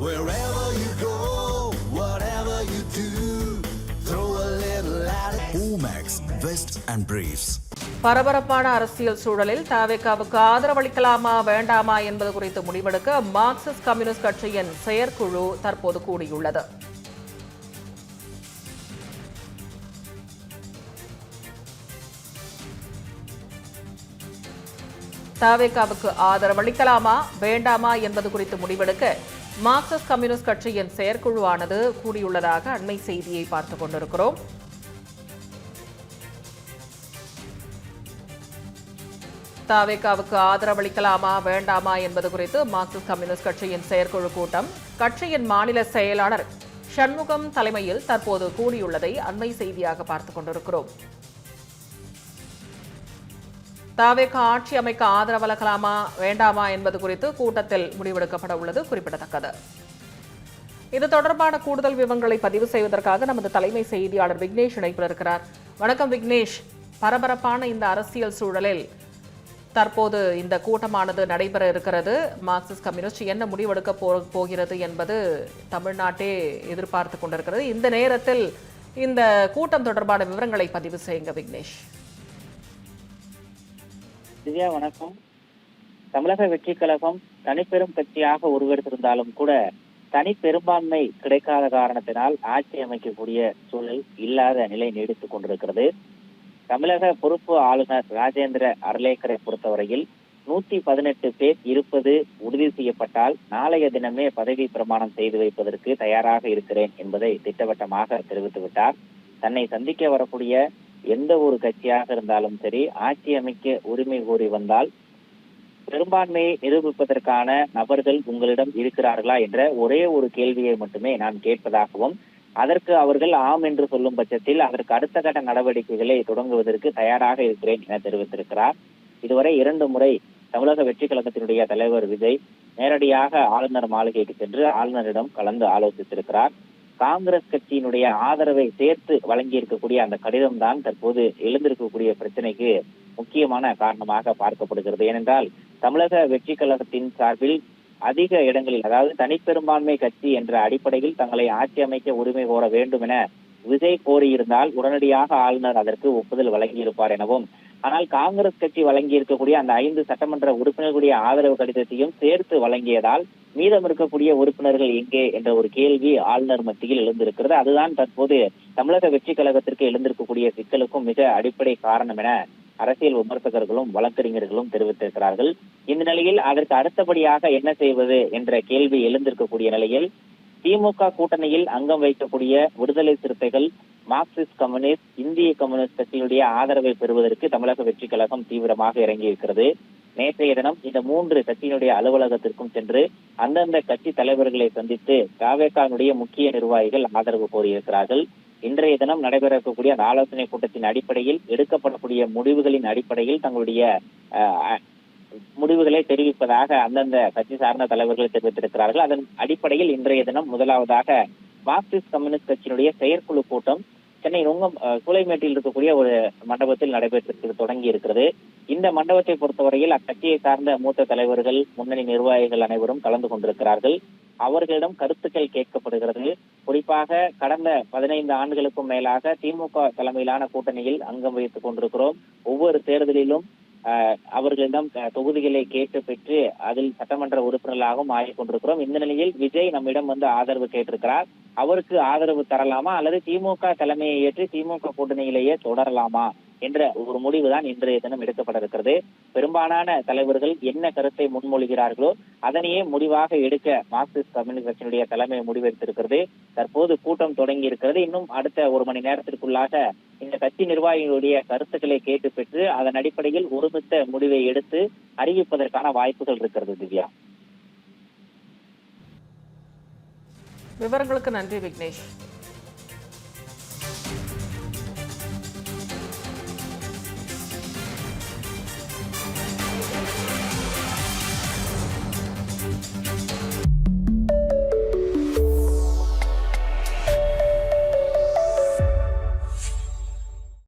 Wherever you go, whatever you do, throw a little at it. Omax, Vest and Briefs. பரபரப்பான அரசியல் சூழலில் தவேகாவுக்கு ஆதரவளிக்கலாமா வேண்டாமா என்பது குறித்து முடிவெடுக்க மார்க்சிஸ்ட் கம்யூனிஸ்ட் கட்சியின் செயற்குழு தற்போது கூடியுள்ளது. தவேகாவுக்கு ஆதரவளிக்கலாமா வேண்டாமா என்பது குறித்து முடிவெடுக்க மார்க்சிஸ்ட் கம்யூனிஸ்ட் கட்சியின் செயற்குழுவானது கூடியுள்ளதாக அண்மை செய்தியை பார்த்துக் கொண்டிருக்கிறோம். தவேகாவுக்கு ஆதரவளிக்கலாமா வேண்டாமா என்பது குறித்து மார்க்சிஸ்ட் கம்யூனிஸ்ட் கட்சியின் செயற்குழு கூட்டம் கட்சியின் மாநில செயலாளர் சண்முகம் தலைமையில் தற்போது கூடியுள்ளதை அண்மை செய்தியாக பார்த்துக் கொண்டிருக்கிறோம். தவேகா ஆட்சி அமைக்க ஆதரவளிக்கலாமா வேண்டாமா என்பது குறித்து கூட்டத்தில் முடிவெடுக்கப்பட உள்ளது குறிப்பிடத்தக்கது. இது தொடர்பான கூடுதல் விவரங்களை பதிவு செய்வதற்காக நமது தலைமை செய்தியாளர் விக்னேஷ் இணைப்பில் இருக்கிறார். வணக்கம் விக்னேஷ். பரபரப்பான இந்த அரசியல் சூழலில் தற்போது இந்த கூட்டமானது நடைபெற இருக்கிறது. மார்க்சிஸ்ட் கம்யூனிஸ்ட் என்ன முடிவெடுக்க போகிறது என்பது தமிழ்நாட்டே எதிர்பார்த்து கொண்டிருக்கிறது. இந்த நேரத்தில் இந்த கூட்டம் தொடர்பான விவரங்களை பதிவு செய்யுங்க விக்னேஷ். திவ்யா வணக்கம். தமிழக வெற்றி கழகம் தனிப்பெரும் கட்சியாக உருவெடுத்திருந்தாலும் கூட தனி பெரும்பான்மை கிடைக்காத காரணத்தினால் ஆட்சி அமைக்கக்கூடிய சூழல் இல்லாத நிலை நீடித்துக் கொண்டிருக்கிறது. தமிழக பொறுப்பு ஆளுநர் ராஜேந்திர அர்லேக்கரை பொறுத்தவரையில் 118 பேர் இருப்பது உறுதி செய்யப்பட்டால் நாளைய தினமே பதவி பிரமாணம் செய்து வைப்பதற்கு தயாராக இருக்கிறேன் என்பதை திட்டவட்டமாக தெரிவித்துவிட்டார். தன்னை சந்திக்க வரக்கூடிய எந்த ஒரு கட்சியாக இருந்தாலும் சரி, ஆட்சி அமைக்க உரிமை கோரி வந்தால் பெரும்பான்மையை நிரூபிப்பதற்கான நபர்கள் உங்களிடம் இருக்கிறார்களா என்ற ஒரே ஒரு கேள்வியை மட்டுமே நான் கேட்பதாகவும், அதற்கு அவர்கள் ஆம் என்று சொல்லும் பட்சத்தில் அதற்கு அடுத்த கட்ட நடவடிக்கைகளை தொடங்குவதற்கு தயாராக இருக்கிறேன் என தெரிவித்திருக்கிறார். இதுவரை 2 முறை தமிழக வெற்றி கழகத்தினுடைய தலைவர் விஜய் நேரடியாக ஆளுநர் மாளிகைக்கு சென்று ஆளுநரிடம் கலந்து ஆலோசித்திருக்கிறார். காங்கிரஸ் கட்சியினுடைய ஆதரவை சேர்த்து வழங்கி இருக்கக்கூடிய அந்த கடிதம் தான் தற்போது எழுந்திருக்கக்கூடிய பிரச்சனைக்கு முக்கியமான காரணமாக பார்க்கப்படுகிறது. ஏனென்றால் தமிழக வெற்றி கழகத்தின் சார்பில் அதிக இடங்களில், அதாவது தனிப்பெரும்பான்மை கட்சி என்ற அடிப்படையில் தங்களை ஆட்சி அமைக்க உரிமை கோர வேண்டும் என விஜய் கோரியிருந்தால் உடனடியாக ஆளுநர் அதற்கு ஒப்புதல் வழங்கியிருப்பார் எனவும், ஆனால் காங்கிரஸ் கட்சி வழங்கி இருக்கக்கூடிய அந்த 5 சட்டமன்ற உறுப்பினர்களுடைய ஆதரவு கடிதத்தையும் சேர்த்து வழங்கியதால் மீதம் இருக்கக்கூடிய உறுப்பினர்கள் எங்கே என்ற ஒரு கேள்வி ஆளுநர் மத்தியில் எழுந்திருக்கிறது. அதுதான் தற்போது தமிழக வெற்றி கழகத்திற்கு எழுந்திருக்கக்கூடிய சிக்கலுக்கும் மிக அடிப்படை காரணம் என அரசியல் விமர்சகர்களும் வழக்கறிஞர்களும் தெரிவித்திருக்கிறார்கள். இந்த நிலையில் அதற்கு அடுத்தபடியாக என்ன செய்வது என்ற கேள்வி எழுந்திருக்கக்கூடிய நிலையில் திமுக கூட்டணியில் அங்கம் வைக்கக்கூடிய விடுதலை சிறுத்தைகள், மார்க்சிஸ்ட் கம்யூனிஸ்ட், இந்திய கம்யூனிஸ்ட் கட்சியுடைய ஆதரவை பெறுவதற்கு தமிழக வெற்றி கழகம் தீவிரமாக இறங்கியிருக்கிறது. நேற்றைய தினம் இந்த 3 கட்சியினுடைய அலுவலகத்திற்கும் சென்று அந்தந்த கட்சி தலைவர்களை சந்தித்து தவேகாவினுடைய முக்கிய நிர்வாகிகள் ஆதரவு கோரியிருக்கிறார்கள். இன்றைய தினம் நடைபெற இருக்கக்கூடிய அந்த ஆலோசனை கூட்டத்தின் அடிப்படையில் எடுக்கப்படக்கூடிய முடிவுகளின் அடிப்படையில் தங்களுடைய முடிவுகளை தெரிவிப்பதாக அந்தந்த கட்சி சார்ந்த தலைவர்கள் தெரிவித்திருக்கிறார்கள். அதன் அடிப்படையில் இன்றைய தினம் முதலாவதாக மார்க்சிஸ்ட் கம்யூனிஸ்ட் கட்சியினுடைய செயற்குழு கூட்டம் சென்னை சூளைமேட்டில் இருக்கக்கூடிய ஒரு மண்டபத்தில் நடைபெற்று தொடங்கி இருக்கிறது. இந்த மண்டபத்தை பொறுத்தவரையில் அக்கட்சியை சார்ந்த மூத்த தலைவர்கள், முன்னணி நிர்வாகிகள் அனைவரும் கலந்து கொண்டிருக்கிறார்கள். அவர்களிடம் கருத்துக்கள் கேட்கப்படுகிறது. குறிப்பாக கடந்த 15 ஆண்டுகளுக்கும் மேலாக திமுக தலைமையிலான கூட்டணியில் அங்கம் வைத்துக் கொண்டிருக்கிறோம். ஒவ்வொரு தேர்தலிலும் அவர்களிடம் தொகுதிகளை கேட்டு பெற்று அதில் சட்டமன்ற உறுப்பினர்களாகவும் ஆகிக் கொண்டிருக்கிறோம். இந்த நிலையில் விஜய் நம்மிடம் வந்து ஆதரவு கேட்டிருக்கிறார். அவருக்கு ஆதரவு தரலாமா அல்லது திமுக தலைமையை ஏற்று திமுக கூட்டணியிலேயே தொடரலாமா என்ற ஒரு முடிவுதான் இன்றைய தினம் எடுக்கப்பட இருக்கிறது. பெரும்பாலான தலைவர்கள் என்ன கருத்தை முன்மொழிகிறார்களோ அதனையே முடிவாக எடுக்க மார்க்சிஸ்ட் கம்யூனிஸ்ட் கட்சியினுடைய தலைமை முடிவெடுத்திருக்கிறது. தற்போது கூட்டம் தொடங்கி இருக்கிறது. இன்னும் அடுத்த 1 மணி நேரத்திற்குள்ளாக இந்த கட்சி நிர்வாகிகளுடைய கருத்துக்களை கேட்டு பெற்று அதன் அடிப்படையில் ஒருமித்த முடிவை எடுத்து அறிவிப்பதற்கான வாய்ப்புகள் இருக்கிறது. திவ்யா, விவரங்களுக்கு நன்றி விக்னேஷ்.